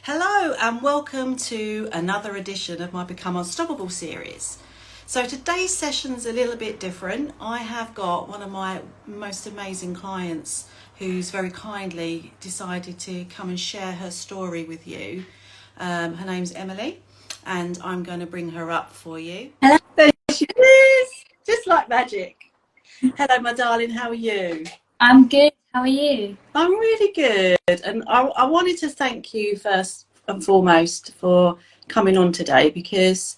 Hello and welcome to another edition of my Become Unstoppable series. So today's session's a little bit different. I have got one of my most amazing clients who's very kindly decided to come and share her story with you. Her name's Emily and I'm going to bring her up for you. Hello. There she is, just like magic. Hello my darling, how are you? I'm good. How are you? I'm really good, and I wanted to thank you first and foremost for coming on today, because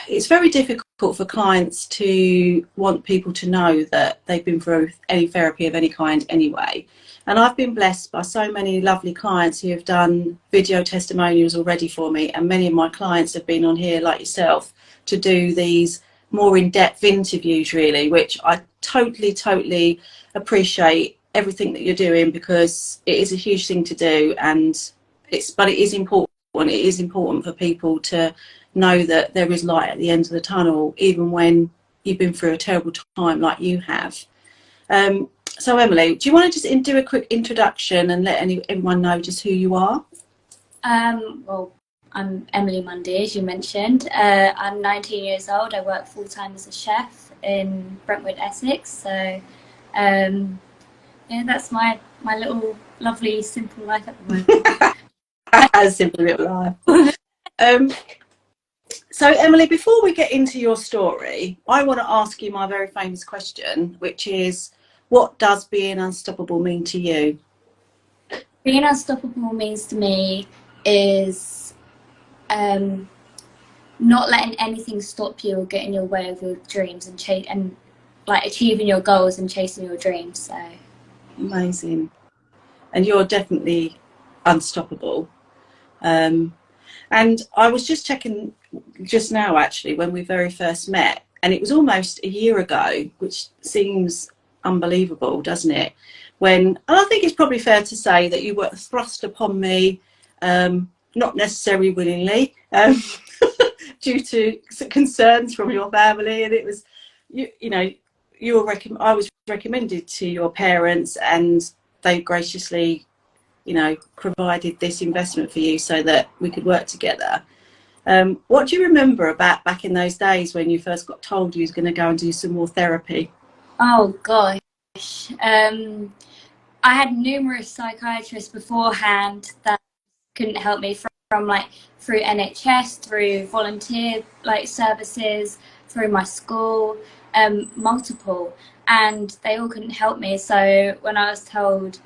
it's very difficult for clients to want people to know that they've been through any therapy of any kind anyway. And I've been blessed by so many lovely clients who have done video testimonials already for me, and many of my clients have been on here like yourself to do these more in-depth interviews, really, which I totally appreciate everything that you're doing, because it is a huge thing to do, and it is important. It is important for people to know that there is light at the end of the tunnel, even when you've been through a terrible time like you have. So Emily, do you want to just do a quick introduction and let everyone know just who you are? Well, I'm Emily Mundy, as you mentioned. I'm 19 years old. I work full-time as a chef in Brentwood, Essex. So, yeah, that's my little lovely simple life at the moment. A simple little life. So Emily, before we get into your story, I want to ask you my very famous question, which is, what does being unstoppable mean to you? Being unstoppable means to me is not letting anything stop you or get in your way of your dreams, and like achieving your goals and chasing your dreams. So Amazing. And you're definitely unstoppable. And I was just checking just now, actually, when we very first met, and it was almost a year ago, which seems unbelievable, doesn't it? And I think it's probably fair to say that you were thrust upon me, not necessarily willingly, due to concerns from your family, and it was, I was recommended to your parents, and they graciously, provided this investment for you so that we could work together. What do you remember about back in those days when you first got told you was going to go and do some more therapy? oh gosh, I had numerous psychiatrists beforehand that couldn't help me, from like through NHS, through volunteer like services, through my school, multiple, and they all couldn't help me. So when I was told,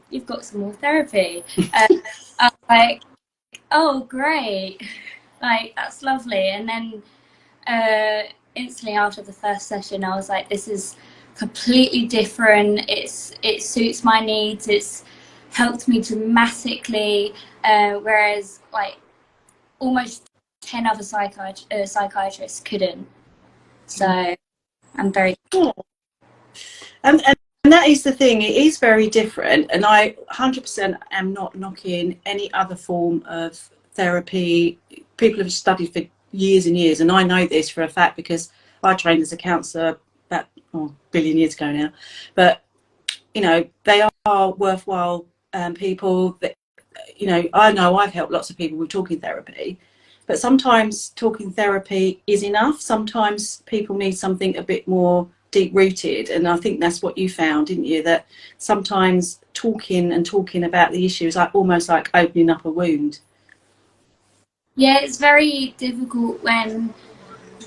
you've got some more therapy, I was like, oh great, like that's lovely. And then instantly after the first session I was like, this is completely different, it suits my needs, it's helped me dramatically, whereas like almost 10 other psychiatrists couldn't. So I'm very And that is the thing, it is very different, and I 100% am not knocking any other form of therapy. People have studied for years and years, and I know this for a fact because I trained as a counsellor about a billion years ago now. But they are worthwhile people that, I know I've helped lots of people with talking therapy, but sometimes talking therapy is enough. Sometimes people need something a bit more deep rooted, and I think that's what you found, didn't you, that sometimes talking about the issue is like almost like opening up a wound. Yeah, it's very difficult when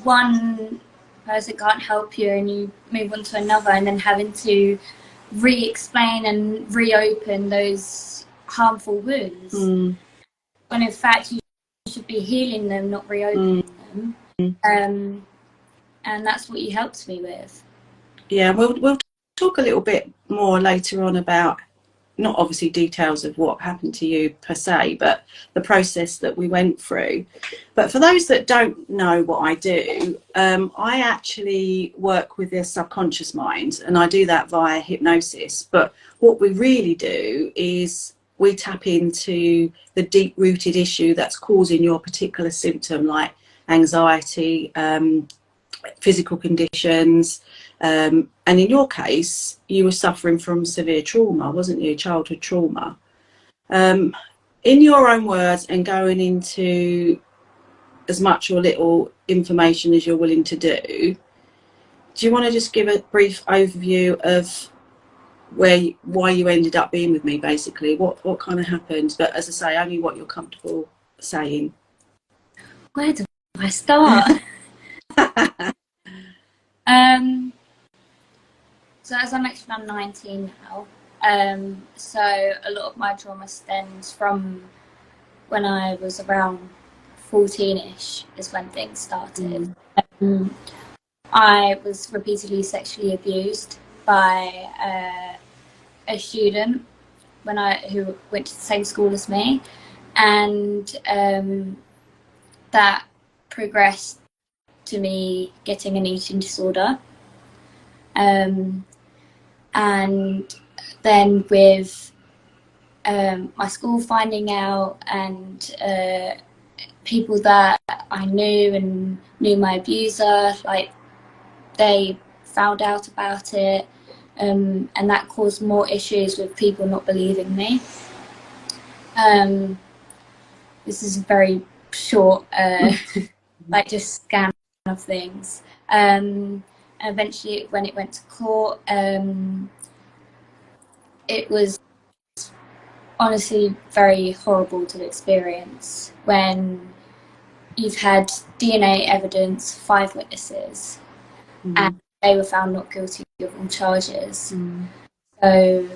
one person can't help you and you move on to another, and then having to re-explain and reopen those harmful wounds, when in fact you should be healing them, not reopening them. And that's what you helped me with. Yeah, we'll talk a little bit more later on about, not obviously details of what happened to you per se, but the process that we went through. But for those that don't know what I do, I actually work with the subconscious mind, and I do that via hypnosis. But what we really do is we tap into the deep-rooted issue that's causing your particular symptom, like anxiety, physical conditions, and in your case you were suffering from severe trauma, wasn't you? Childhood trauma. in your own words and going into as much or little information as you're willing to do you want to just give a brief overview of why you ended up being with me, basically? What kind of happened? But as I say, only what you're comfortable saying. Where do I start? So as I mentioned, I'm 19 now. So a lot of my trauma stems from when I was around 14-ish is when things started. I was repeatedly sexually abused by a student who went to the same school as me, and that progressed to me getting an eating disorder. And then with my school finding out, and people that I knew and knew my abuser, like, they found out about it, and that caused more issues with people not believing me. This is a very short, like, just scan of things. Eventually, when it went to court, it was honestly very horrible to experience when you've had DNA evidence, 5 witnesses, and they were found not guilty of all charges. So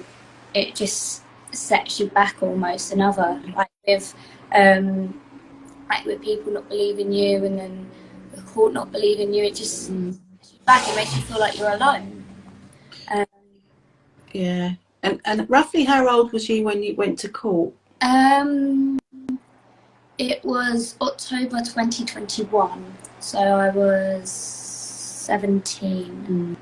it just sets you back almost another, like with people not believing you, and then the court not believing you. It just sets you back. It makes you feel like you're alone. Yeah. And roughly how old was you when you went to court? It was October 2021, so I was 17.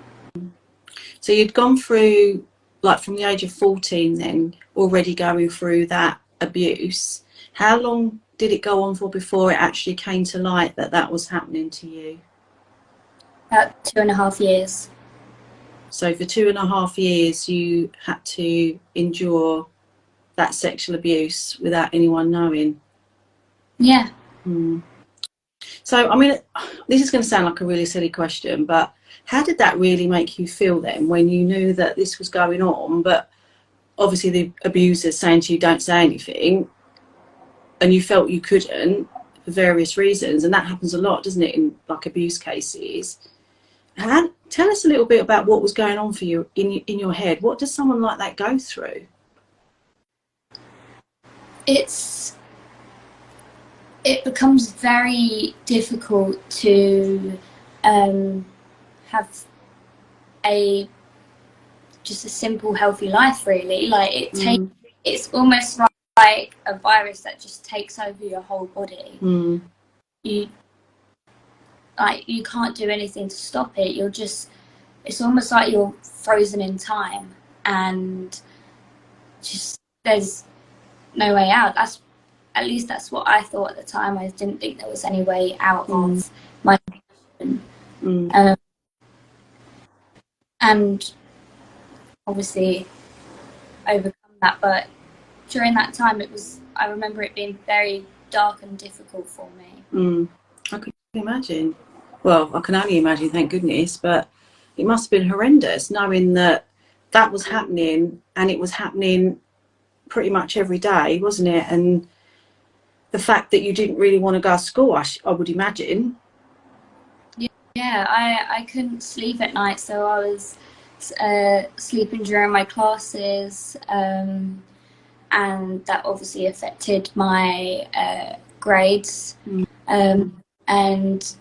So you'd gone through, like, from the age of 14 then, already going through that abuse. How long did it go on for before it actually came to light that was happening to you? About 2.5 years. So for 2.5 years you had to endure that sexual abuse without anyone knowing? Yeah. So, I mean, this is going to sound like a really silly question, but how did that really make you feel then, when you knew that this was going on, but obviously the abuser's saying to you, don't say anything, and you felt you couldn't for various reasons? And that happens a lot, doesn't it, in, like, abuse cases? Tell us a little bit about what was going on for you in your head. What does someone like that go through? It becomes very difficult to have just a simple, healthy life, really. Like, it's almost like a virus that just takes over your whole body. You can't do anything to stop it. It's almost like you're frozen in time, and just there's no way out. At least that's what I thought at the time. I didn't think there was any way out of my situation. And obviously overcome that, but during that time I remember it being very dark and difficult for me. I can imagine. Well, I can only imagine, thank goodness, but it must have been horrendous knowing that was happening, and it was happening pretty much every day, wasn't it? And the fact that you didn't really want to go to school, I would imagine. Yeah, I couldn't sleep at night, so I was sleeping during my classes, and that obviously affected my grades. And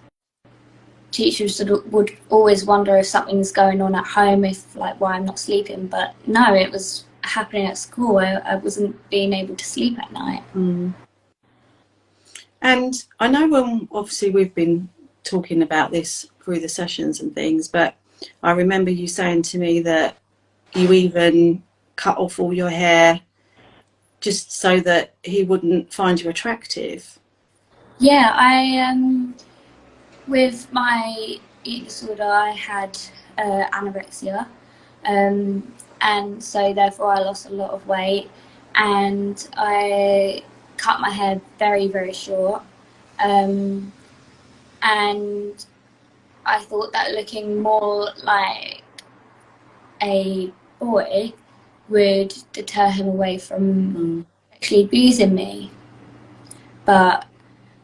teachers would always wonder if something's going on at home, why I'm not sleeping. But no, it was happening at school. I wasn't being able to sleep at night. And I know, when obviously we've been talking about this through the sessions and things, but I remember you saying to me that you even cut off all your hair just so that he wouldn't find you attractive. Yeah, with my eating disorder, I had anorexia, and so therefore I lost a lot of weight, and I cut my hair very, very short. And I thought that looking more like a boy would deter him away from actually abusing me. But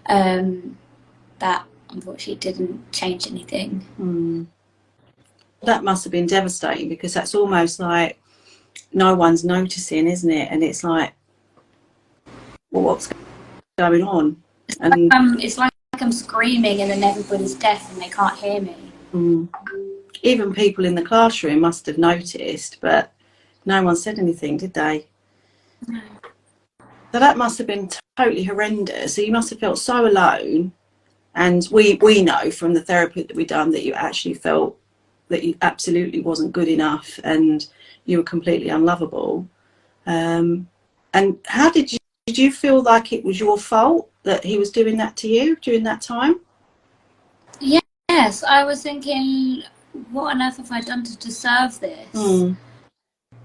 that unfortunately didn't change anything. That must have been devastating, because that's almost like no one's noticing, isn't it? And it's like, well, what's going on? It's like I'm screaming and then everybody's deaf and they can't hear me. Even people in the classroom must have noticed, but no one said anything, did they? No. So that must have been totally horrendous. So you must have felt so alone. And we know from the therapy that we've done that you actually felt that you absolutely wasn't good enough and you were completely unlovable. And how did you feel like it was your fault that he was doing that to you during that time? Yes, I was thinking, what on earth have I done to deserve this?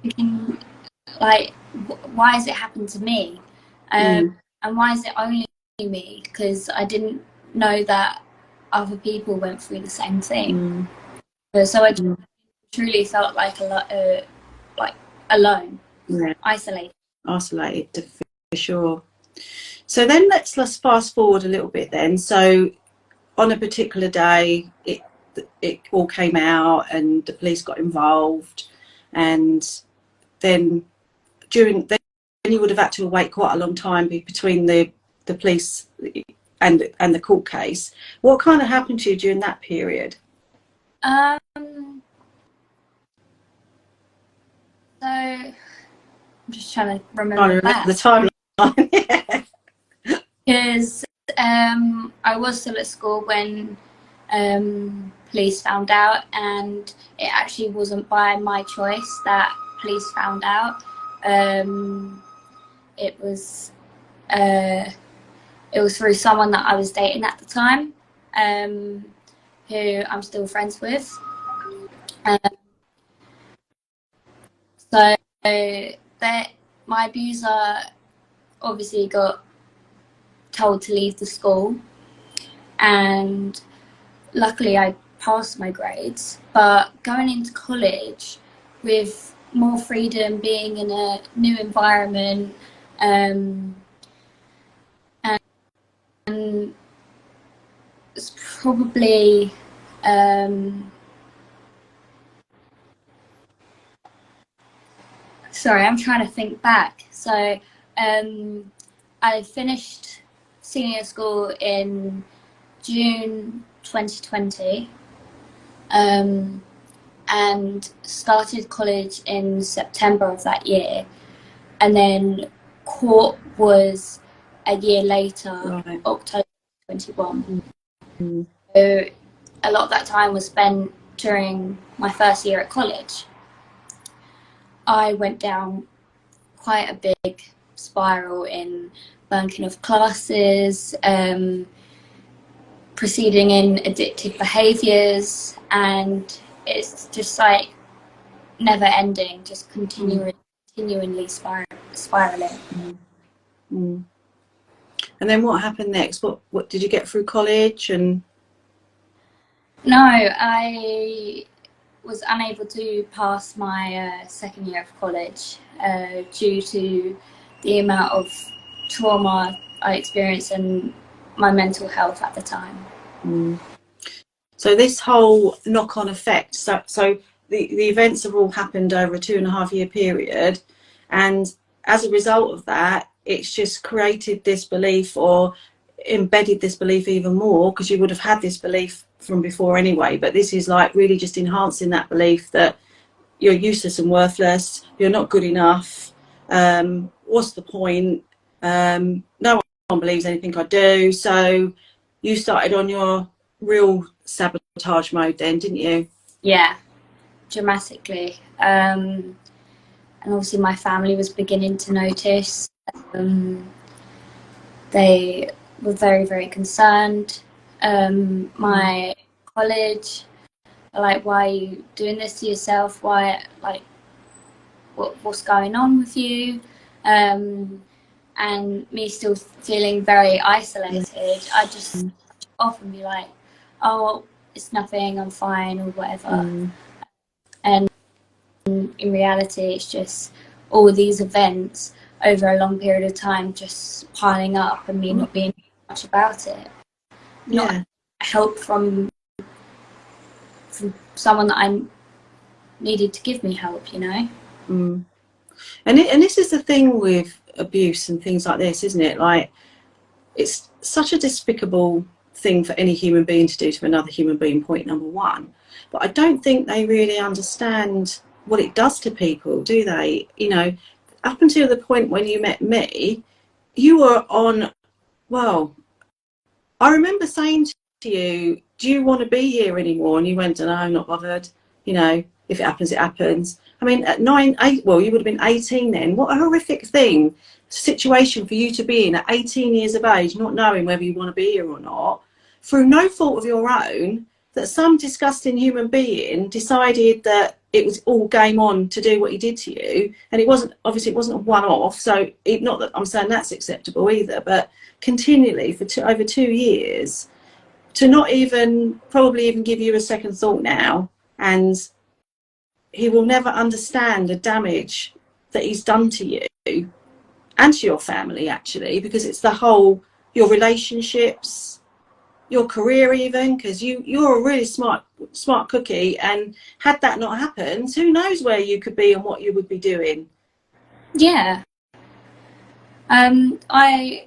Thinking, like, why has it happened to me? And why is it only me? Because I didn't know that other people went through the same thing. So I truly felt like alone, isolated. Isolated, for sure. So then let's fast forward a little bit then. So on a particular day, it all came out and the police got involved, and then then you would have had to wait quite a long time between the police and the court case. What kind of happened to you during that period? So I'm just trying to remember the timeline. Because I was still at school when police found out, and it actually wasn't by my choice that police found out. It was through someone that I was dating at the time, who I'm still friends with. So my abuser obviously got told to leave the school, and luckily I passed my grades. But going into college with more freedom, being in a new environment, and it's probably sorry, I'm trying to think back. So I finished senior school in June 2020, and started college in September of that year, and then court was a year later, right. October 21. So a lot of that time was spent during my first year at college. I went down quite a big spiral in bunking of classes, proceeding in addictive behaviours, and it's just like never ending, just continually spiraling. And then what happened next? What did you get through college? And no, I was unable to pass my second year of college due to the amount of trauma I experienced and my mental health at the time. So this whole knock-on effect, so the events have all happened over a 2.5 year period, and as a result of that, it's just created this belief, or embedded this belief even more, because you would have had this belief from before anyway, but this is like really just enhancing that belief that you're useless and worthless, you're not good enough, what's the point, no one believes anything I do. So you started on your real sabotage mode then, didn't you? Yeah, dramatically. And obviously my family was beginning to notice. They were very, very concerned. My college, like, why are you doing this to yourself? Why, like, what's going on with you? and me still feeling very isolated, I just often be like, oh, it's nothing, I'm fine, or whatever. And in reality, it's just all these events over a long period of time just piling up and me not being much about it. Not help from someone that I needed to give me help, you know. And this is the thing with abuse and things like this, isn't it? Like, it's such a despicable thing for any human being to do to another human being, point number one. But I don't think they really understand what it does to people, do they? You know, up until the point when you met me, you were on, well, I remember saying to you, do you want to be here anymore? And you went, no, I'm not bothered. You know, if it happens, it happens. I mean, at 8, well, you would have been 18 then. What a horrific situation for you to be in at 18 years of age, not knowing whether you want to be here or not, through no fault of your own, that some disgusting human being decided that it was all game on to do what he did to you. And it wasn't, obviously it wasn't a one-off, so not that I'm saying that's acceptable either, but continually for over 2 years, to not even probably even give you a second thought now. And he will never understand the damage that he's done to you and to your family, actually, because it's the whole, your relationships, your career even, because you're a really smart cookie, and had that not happened, who knows where you could be and what you would be doing. Yeah. I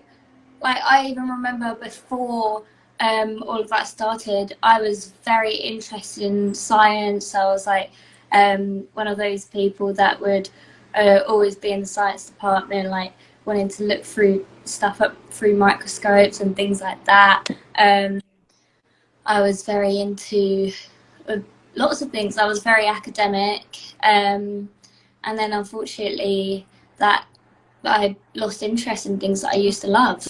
even remember before all of that started, I was very interested in science. I was like one of those people that would always be in the science department, like wanting to look through stuff up through microscopes and things like that. I was very into lots of things. I was very academic, and then unfortunately that I lost interest in things that I used to love.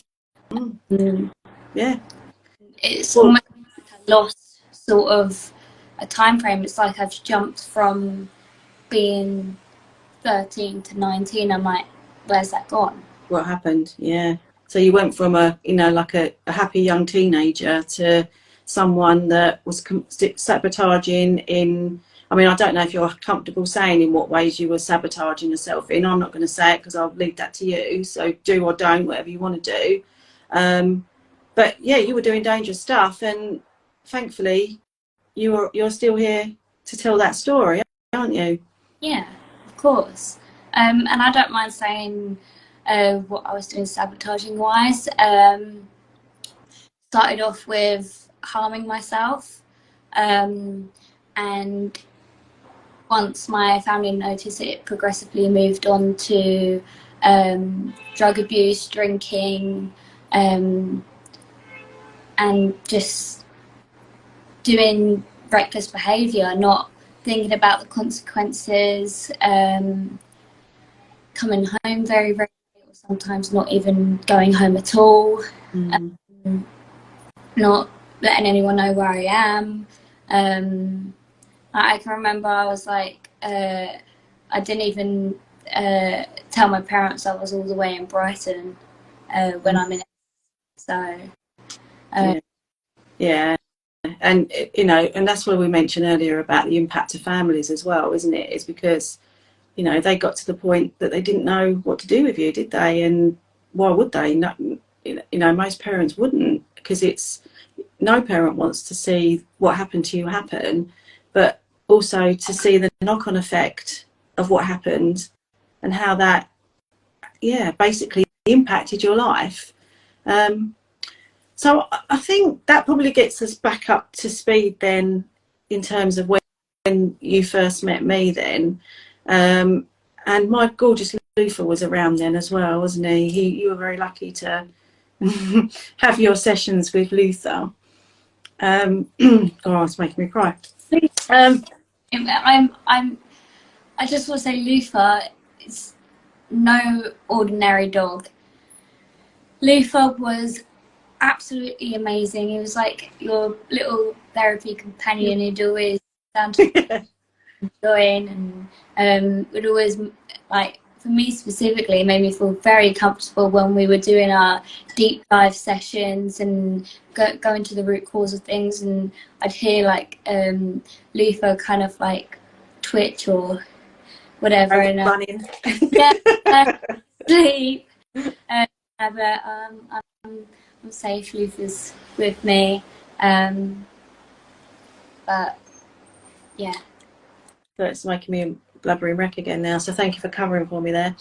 Yeah, it's almost like I lost sort of a time frame. It's like I've jumped from being 13 to 19. I'm like, where's that gone? What happened? Yeah. So you went from like a happy young teenager to someone that was sabotaging in, I mean, I don't know if you're comfortable saying in what ways you were sabotaging yourself in. I'm not going to say it because I'll leave that to you. So do or don't, whatever you want to do. But yeah, you were doing dangerous stuff, and thankfully you're still here to tell that story, aren't you? Yeah, of course. And I don't mind saying what I was doing sabotaging wise. Started off with harming myself, and once my family noticed it, progressively moved on to drug abuse, drinking, and just doing reckless behaviour, not thinking about the consequences, coming home very, very late, or sometimes not even going home at all, not letting anyone know where I am. I can remember I was like, I didn't even tell my parents I was all the way in Brighton when I'm in it. So, yeah. And and that's what we mentioned earlier about the impact of families as well, isn't it? It's because they got to the point that they didn't know what to do with you, did they? And why would they? No, most parents wouldn't, because no parent wants to see what happened to you happen, but also to see the knock-on effect of what happened and how that basically impacted your life. So I think that probably gets us back up to speed then, in terms of when you first met me then. And my gorgeous Luther was around then as well, wasn't he? You were very lucky to have your sessions with Luther. Oh, it's making me cry. I just want to say Luther is no ordinary dog. Luther was absolutely amazing. He was like your little therapy companion. He'd always stand to join, and would always like for me specifically, it made me feel very comfortable when we were doing our deep dive sessions and go into the root cause of things, and I'd hear like Luther kind of like twitch or whatever, and running. yeah, sleep. But I'm safe. Luther's with me, but yeah. So it's making me a blubbering wreck again now. So thank you for covering for me there.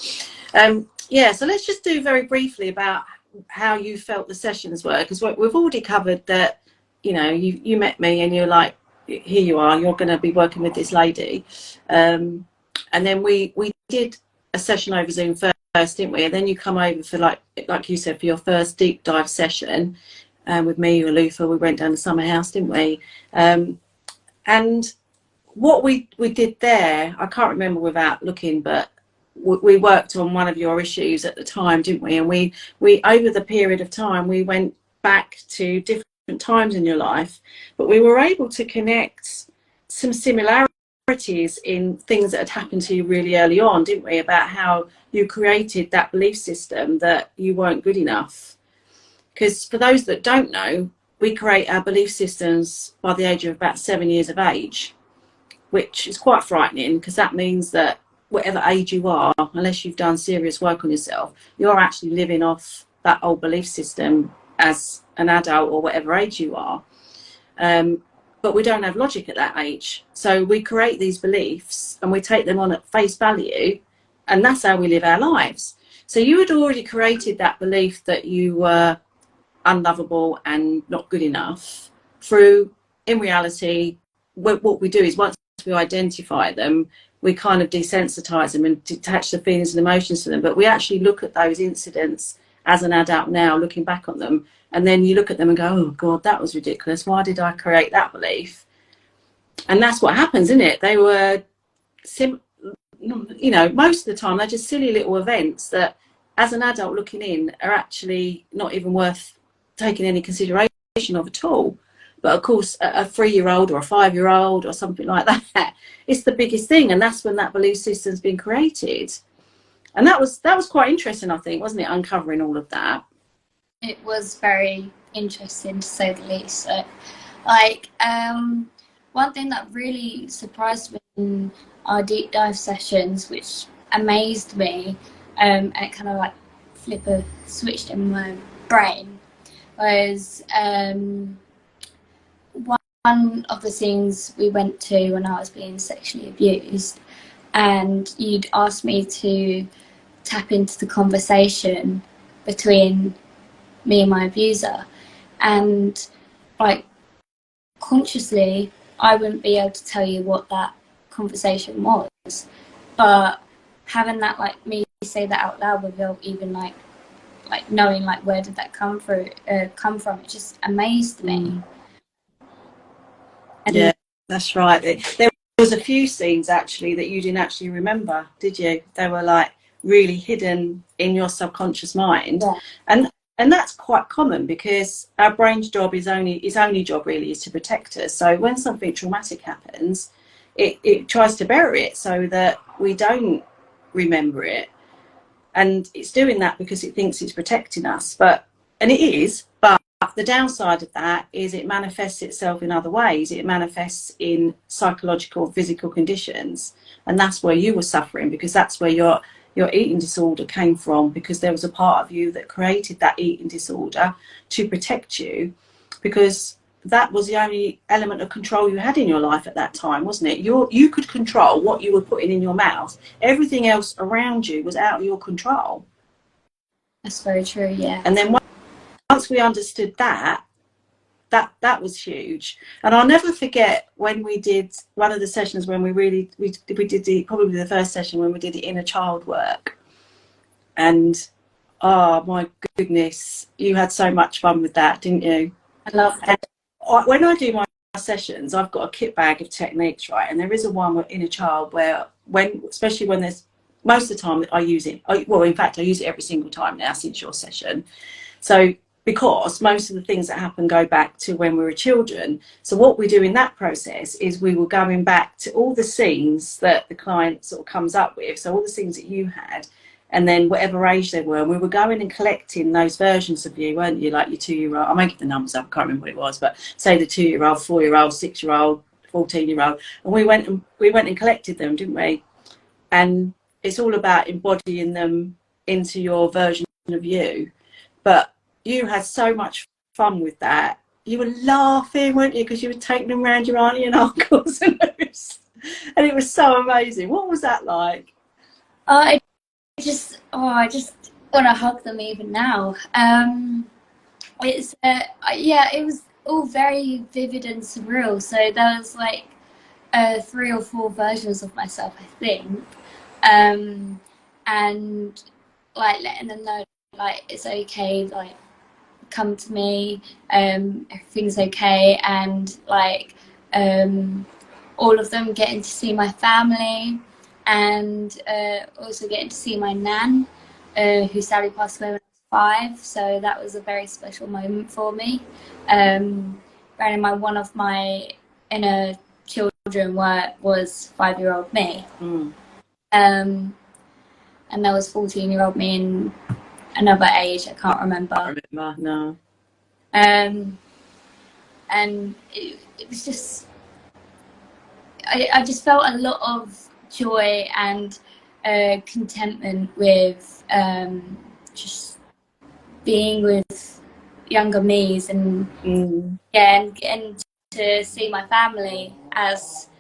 Yeah, so let's just do very briefly about how you felt the sessions were, because we've already covered that. You know, you met me and you're like, here you are, you're going to be working with this lady, and then we did a session over Zoom first, didn't we? And then you come over for like you said, for your first deep dive session with me or Luther. We went down to Summer House, didn't we? And what we did there, I can't remember without looking, but we worked on one of your issues at the time, didn't we? And we over the period of time, we went back to different times in your life, but we were able to connect some similarities in things that had happened to you really early on, didn't we? About how you created that belief system that you weren't good enough. Because for those that don't know, we create our belief systems by the age of about 7 years of age, which is quite frightening, because that means that whatever age you are, unless you've done serious work on yourself, you're actually living off that old belief system as an adult or whatever age you are. But we don't have logic at that age. So we create these beliefs and we take them on at face value, and that's how we live our lives. So you had already created that belief that you were unlovable and not good enough through, in reality, what we do is once we identify them, we kind of desensitize them and detach the feelings and emotions to them. But we actually look at those incidents as an adult now, looking back on them, and then you look at them and go, oh God, that was ridiculous. Why did I create that belief? And that's what happens, isn't it? They were, you know, most of the time they're just silly little events that as an adult looking in are actually not even worth taking any consideration of at all. But of course, a 3-year-old or a 5-year-old or something like that, it's the biggest thing. And that's when that belief system's been created. And that was quite interesting, I think, wasn't it? Uncovering all of that. It was very interesting, to say the least. So, like, one thing that really surprised me in our deep dive sessions, which amazed me, and it kind of like switched in my brain, was one of the things we went to when I was being sexually abused, and you'd asked me to tap into the conversation between me and my abuser, and like consciously I wouldn't be able to tell you what that conversation was, but having that, like, me say that out loud without even like knowing like where did that come from, it just amazed me. And yeah, that's right. There was a few scenes actually that you didn't actually remember, did you? They were like really hidden in your subconscious mind. Yeah. And that's quite common, because our brain's job is only job really is to protect us. So when something traumatic happens, it tries to bury it so that we don't remember it. And it's doing that because it thinks it's protecting us. And it is, but the downside of that is it manifests itself in other ways. It manifests in psychological, physical conditions. And that's where you were suffering, because that's where your eating disorder came from, because there was a part of you that created that eating disorder to protect you, because that was the only element of control you had in your life at that time, wasn't it? You could control what you were putting in your mouth. Everything else around you was out of your control. That's very true, yeah. And then once we understood that was huge. And I'll never forget when we did one of the sessions when we did probably the first session when we did the inner child work. And oh my goodness, you had so much fun with that, didn't you? I love that. When I do my sessions, I've got a kit bag of techniques, right? And there is a one with inner child where, especially when there's, most of the time I use it. In fact, I use it every single time now since your session. So because most of the things that happen go back to when we were children. So what we do in that process is we were going back to all the scenes that the client sort of comes up with, so all the scenes that you had, and then whatever age they were, and we were going and collecting those versions of you, weren't you? Like your 2-year-old, I'm making the numbers up, I can't remember what it was, but say the 2-year-old, 4-year-old, 6-year-old, 14-year-old, and we went and collected them, didn't we? And it's all about embodying them into your version of you. But you had so much fun with that. You were laughing, weren't you? Because you were taking them around your auntie and uncles, and it was so amazing. What was that like? I just want to hug them even now. It's yeah, it was all very vivid and surreal. So there was like 3 or 4 versions of myself, I think, and like letting them know like it's okay, like come to me, everything's okay, and like all of them getting to see my family, and also getting to see my nan, who sadly passed away when I was 5. So that was a very special moment for me. Bearing in mind, one of my inner children was 5-year-old me, and there was 14-year-old me in another age I can't remember. No. And it was just, I just felt a lot of joy and contentment with just being with younger me's, and yeah, and getting to see my family as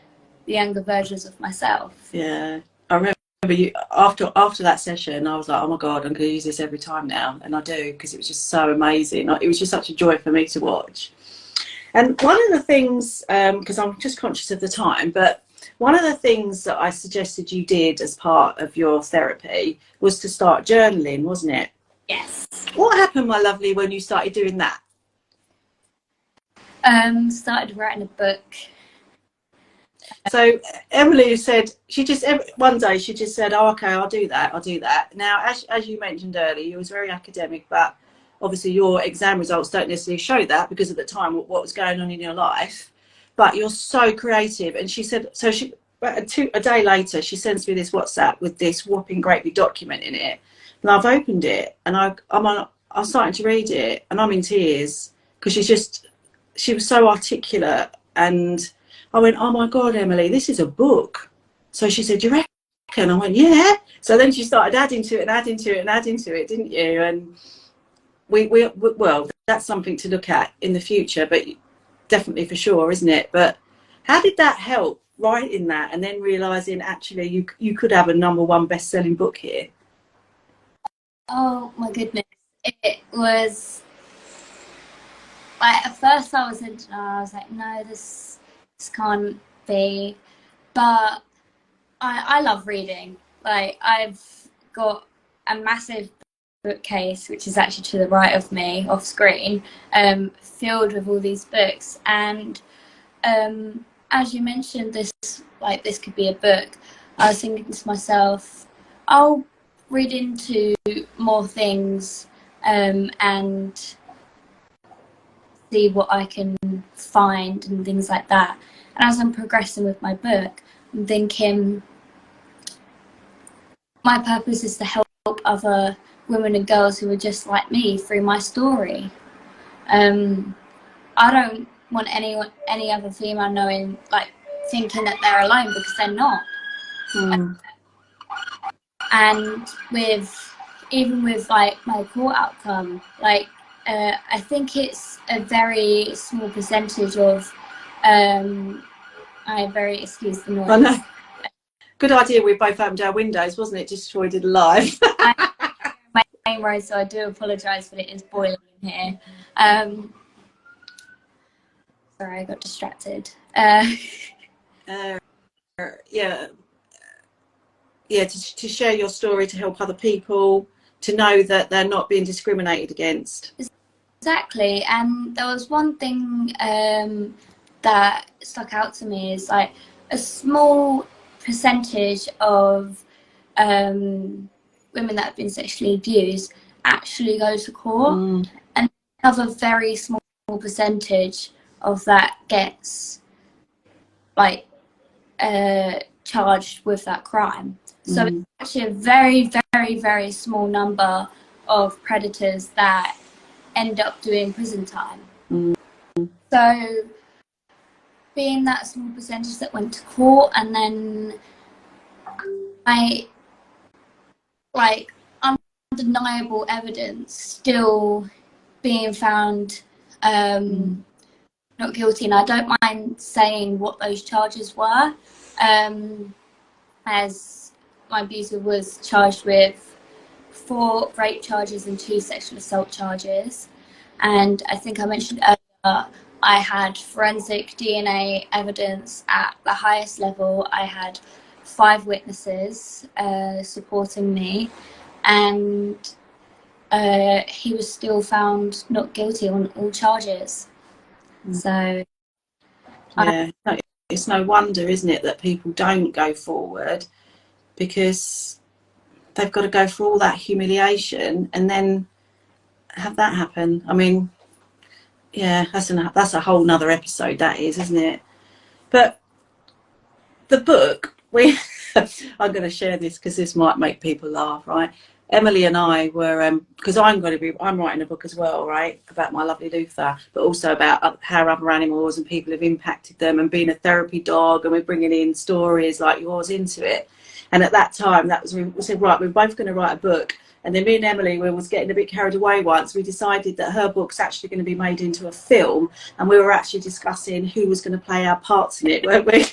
the younger versions of myself. Yeah, I remember you after that session. I was like, oh my god, I'm going to use this every time now, and I do, because it was just so amazing. It was just such a joy for me to watch. And one of the things, because I'm just conscious of the time, but one of the things that I suggested you did as part of your therapy was to start journaling, wasn't it? Yes. What happened, my lovely, when you started doing that? Started writing a book. So Emily said, one day she just said, oh, okay, I'll do that. Now, as you mentioned earlier, you was very academic, but obviously your exam results don't necessarily show that, because at the time what was going on in your life. But you're so creative. And she said, so a day later, she sends me this WhatsApp with this whopping great big document in it. And I've opened it, and I'm starting to read it, and I'm in tears, because she was so articulate. And I went, oh my God, Emily, this is a book. So she said, you reckon? I went, yeah. So then she started adding to it, didn't you? And well, that's something to look at in the future, but definitely for sure, isn't it? But how did that help, writing that, and then realising actually you could have a #1 best-selling book here? Oh my goodness. It was like, at first I was like, no, this can't be. But I love reading. Like, I've got a massive bookcase, which is actually to the right of me, off screen, filled with all these books. And as you mentioned, this could be a book. I was thinking to myself, I'll read into more things, and see what I can find and things like that. And as I'm progressing with my book, I'm thinking my purpose is to help other women and girls who are just like me through my story. I don't want any other female knowing, like, thinking that they're alone, because they're not. And even with like my court outcome, like, I think it's a very small percentage of excuse the noise. I know. Good idea. We both opened our windows, wasn't it? Just before we did live. My main road, so I do apologise, but it is boiling in here. Sorry, I got distracted. To share your story, to help other people, to know that they're not being discriminated against. Exactly. And there was one thing that stuck out to me, is like a small percentage of women that have been sexually abused actually go to court. And have a very small percentage of that gets like charged with that crime. So it's actually a very, very, very small number of predators that end up doing prison time. So being that small percentage that went to court, and then undeniable evidence still being found not guilty, and I don't mind saying what those charges were, as my abuser was charged with 4 rape charges and 2 sexual assault charges. And I think I mentioned earlier, I had forensic DNA evidence at the highest level. I had 5 witnesses supporting me, and he was still found not guilty on all charges. So yeah, it's no wonder, isn't it, that people don't go forward, because they've got to go through all that humiliation and then have that happen. I mean, yeah, that's a whole nother episode, that is, isn't it? But the book, I'm going to share this because this might make people laugh, right? Emily and I were, because I'm writing a book as well, right, about my lovely Luther, but also about how other animals and people have impacted them, and being a therapy dog, and we're bringing in stories like yours into it. And at that time, we said, right, we're both going to write a book. And then me and Emily was getting a bit carried away once. We decided that her book's actually going to be made into a film, and we were actually discussing who was going to play our parts in it, weren't we?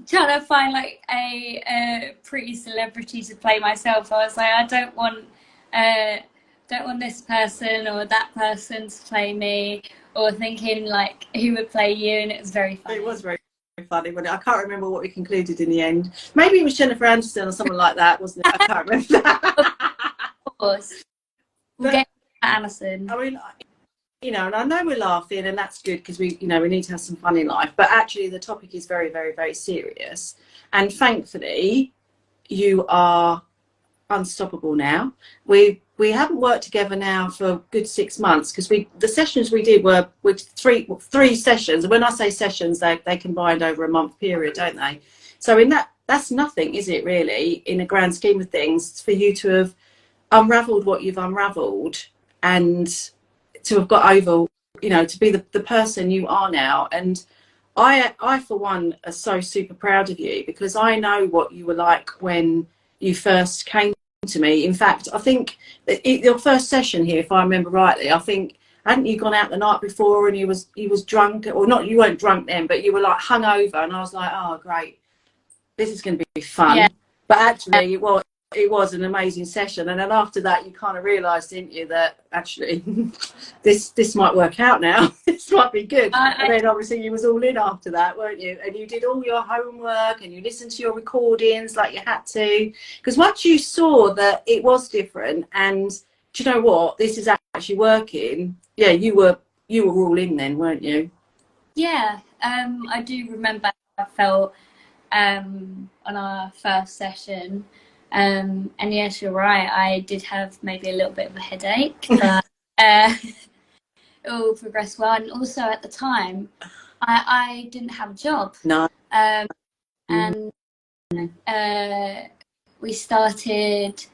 trying to find like a pretty celebrity to play myself. I was like, I don't want this person or that person to play me, or thinking like who would play you, and it was very funny. It was very funny, but I can't remember what we concluded in the end. Maybe it was Jennifer Aniston or someone like that, wasn't it? I can't remember that. Of course. We'll get Aniston. I mean, you know, and I know we're laughing, and that's good, because we need to have some fun in life. But actually, the topic is very, very, very serious. And thankfully, you are unstoppable now. We haven't worked together now for a good 6 months, because the sessions we did were with three sessions. And when I say sessions, they combined over a month period, don't they? So that's nothing, is it, really, in a grand scheme of things, for you to have unraveled what you've unraveled, and to have got over, to be the person you are now. And I for one are so super proud of you, because I know what you were like when you first came to me. In fact, I think your first session here, if I remember rightly, I think, hadn't you gone out the night before and you was drunk, or not, you weren't drunk then, but you were like hungover, and I was like, oh great, this is going to be fun. Yeah. But actually it was an amazing session. And then after that, you kind of realised, didn't you, that actually this might work out now. This might be good. And then obviously you was all in after that, weren't you? And you did all your homework, and you listened to your recordings like you had to. Because once you saw that it was different, and do you know what, this is actually working, yeah, you were all in then, weren't you? Yeah, I do remember how I felt on our first session. And yes, you're right, I did have maybe a little bit of a headache, but it all progressed well. And also at the time, I didn't have a job. No. And we started,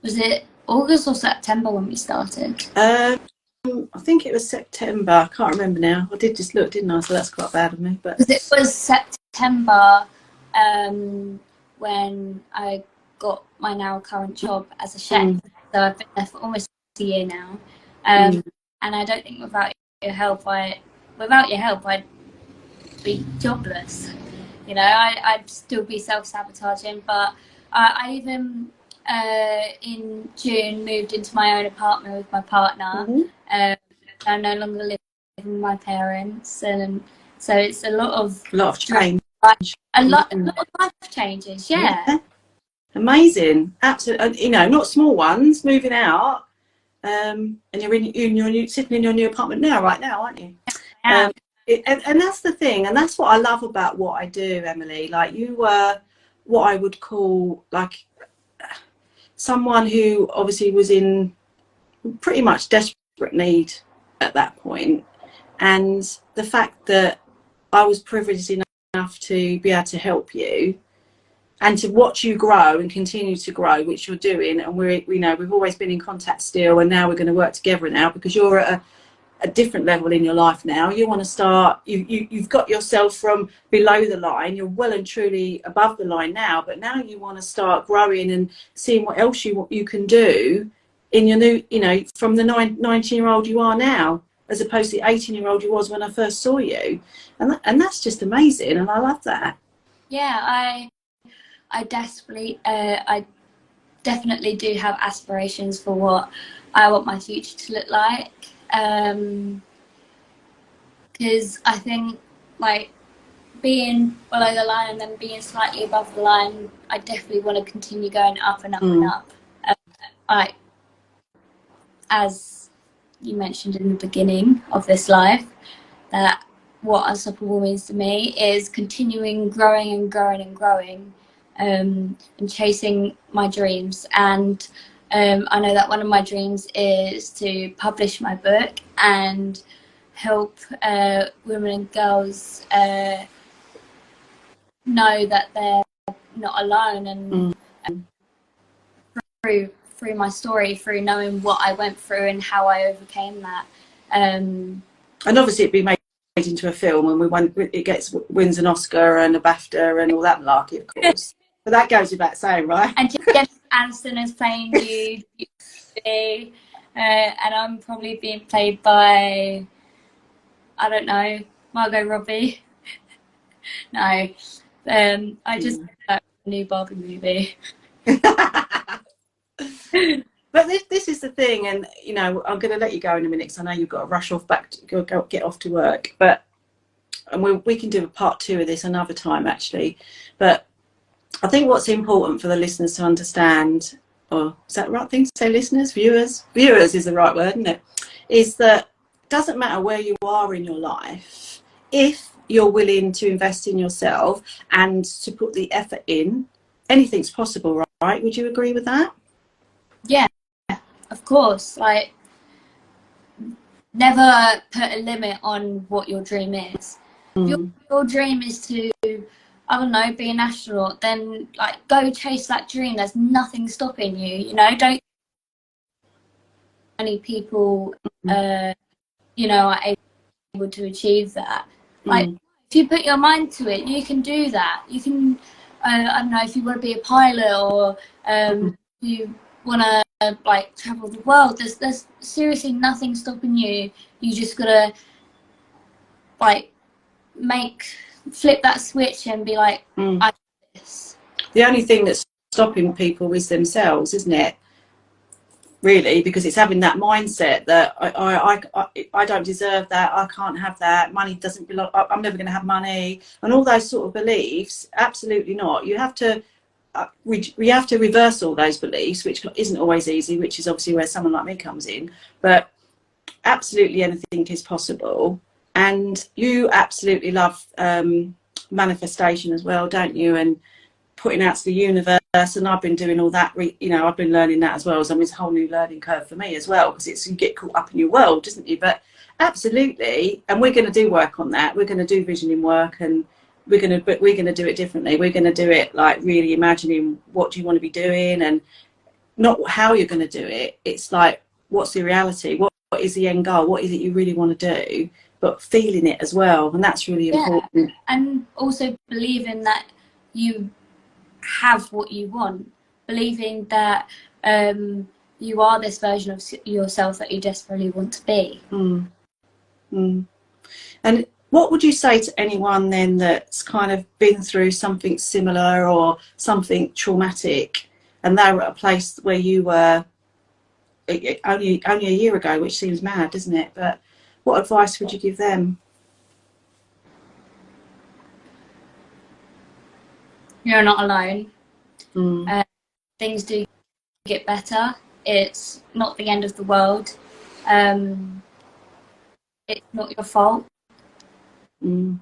was it August or September when we started? I think it was September. I can't remember now. I did just look, didn't I? So that's quite bad of me. But it was September when I got my now current job as a chef. So I've been there for almost a year now. And I don't think without your help, I'd be jobless. You know, I'd still be self-sabotaging. But I even in June moved into my own apartment with my partner. I no longer live with my parents, and so it's a lot of change. A lot of life changes, yeah. Amazing, absolutely. You know, not small ones. Moving out, and you're sitting in your new apartment right now, aren't you? Yeah. And that's the thing, and that's what I love about what I do, Emily. Like, you were what I would call, like, someone who obviously was in pretty much desperate need at that point, and the fact that I was privileged enough to be able to help you and to watch you grow and continue to grow, which you're doing, and we know we've always been in contact still, and now we're going to work together now because you're at a different level in your life now. You want to start, you've got yourself from below the line, you're well and truly above the line now, but now you want to start growing and seeing what else you can do in your new, you know, from the 19-year-old you are now, as opposed to the 18-year-old you was when I first saw you. And that's just amazing, and I love that. Yeah, I definitely do have aspirations for what I want my future to look like. Because I think, like, being below the line and then being slightly above the line, I definitely want to continue going up and up and up. As you mentioned in the beginning of this life, that what unstoppable means to me is continuing growing and growing and growing, and chasing my dreams. And I know that one of my dreams is to publish my book and help women and girls know that they're not alone, and through my story, through knowing what I went through and how I overcame that. And obviously it'd be made into a film, and it wins an Oscar and a BAFTA and all that malarkey, of course. But that goes without saying, right? And Jennifer Aniston is playing you, and I'm probably being played by, I don't know, Margot Robbie. No, I just that new Barbie movie. But this is the thing, and you know, I'm going to let you go in a minute because I know you've got to rush off back to go get off to work. And we can do a part 2 of this another time, actually. But I think what's important for the listeners to understand, or is that the right thing to say, listeners, viewers is the right word, isn't it? Is that it doesn't matter where you are in your life, if you're willing to invest in yourself and to put the effort in, anything's possible, right? Would you agree with that? Yeah, of course. Like, never put a limit on what your dream is. Your dream is to, I don't know, be an astronaut, then like go chase that dream. There's nothing stopping you, you know. Don't many people you know, are able to achieve that. Like, if you put your mind to it, you can do that. You can I don't know, if you want to be a pilot, or you want to like travel the world, there's seriously nothing stopping you. You just gotta like flip that switch and be like, I do this. The only thing that's stopping people is themselves, isn't it? Really, because it's having that mindset that I don't deserve that, I can't have that, money doesn't belong, I'm never going to have money, and all those sort of beliefs. Absolutely not. You have to we have to reverse all those beliefs, which isn't always easy, which is obviously where someone like me comes in. But absolutely anything is possible. And you absolutely love manifestation as well, don't you? And putting out to the universe, and I've been doing all that, you know, I've been learning that as well. So it's a whole new learning curve for me as well, because you get caught up in your world, doesn't you? But absolutely, and we're going to do work on that. We're going to do visioning work, and we're going to do it differently. We're going to do it like really imagining what do you want to be doing, and not how you're going to do it. It's like, what's the reality? What is the end goal? What is it you really want to do? But feeling it as well, and that's really important. And also believing that you have what you want, believing that you are this version of yourself that you desperately want to be. And what would you say to anyone then that's kind of been through something similar or something traumatic, and they're at a place where you were only a year ago, which seems mad, doesn't it? But what advice would you give them? You're not alone. Things do get better. It's not the end of the world. It's not your fault. I'm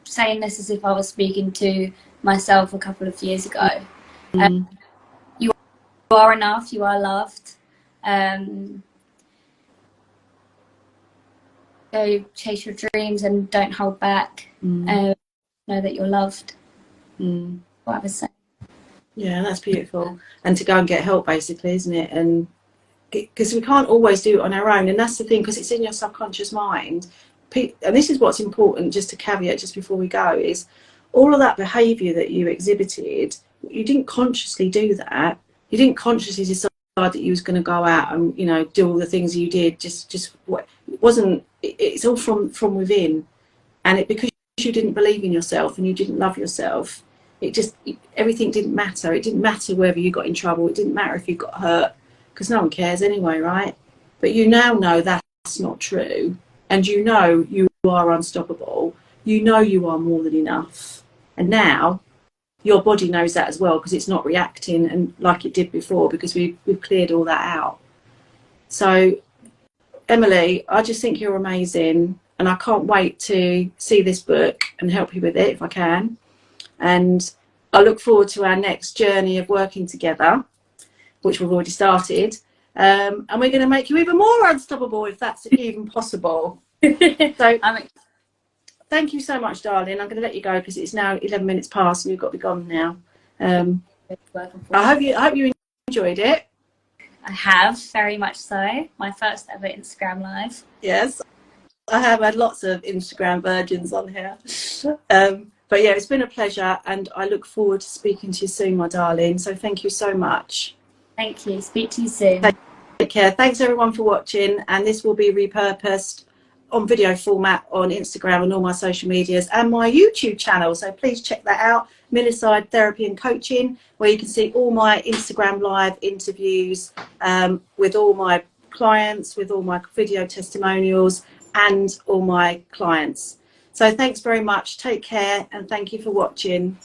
saying this as if I was speaking to myself a couple of years ago. are enough, you are loved. Go chase your dreams and don't hold back. Know that you're loved. What I was saying. Yeah, that's beautiful. And to go and get help, basically, isn't it? And because we can't always do it on our own, and that's the thing, because it's in your subconscious mind. And this is what's important, just to caveat just before we go, is all of that behaviour that you exhibited, you didn't consciously do that. You didn't consciously decide that you was going to go out and, you know, do all the things you did. Just what it wasn't. It's all from within, and because you didn't believe in yourself and you didn't love yourself, everything didn't matter. It didn't matter whether you got in trouble. It didn't matter if you got hurt, because no one cares anyway, right? But you now know that's not true, and you know you are unstoppable. You know you are more than enough, and now your body knows that as well, because it's not reacting and like it did before, because we've cleared all that out. So Emily, I just think you're amazing, and I can't wait to see this book and help you with it if I can. And I look forward to our next journey of working together, which we've already started. And we're going to make you even more unstoppable, if that's even possible. So thank you so much, darling. I'm going to let you go because it's now 11 minutes past and you've got to be gone now. I hope you enjoyed it. I have, very much so. My first ever Instagram live. Yes, I have had lots of Instagram virgins on here. But yeah, it's been a pleasure, and I look forward to speaking to you soon, my darling. So thank you so much. Thank you. Speak to you soon. Take care. Thanks everyone for watching, and this will be repurposed on video format on Instagram and all my social medias and my YouTube channel. So please check that out, Millicide Therapy and Coaching, where you can see all my Instagram live interviews with all my clients, with all my video testimonials and all my clients. So thanks very much. Take care, and thank you for watching.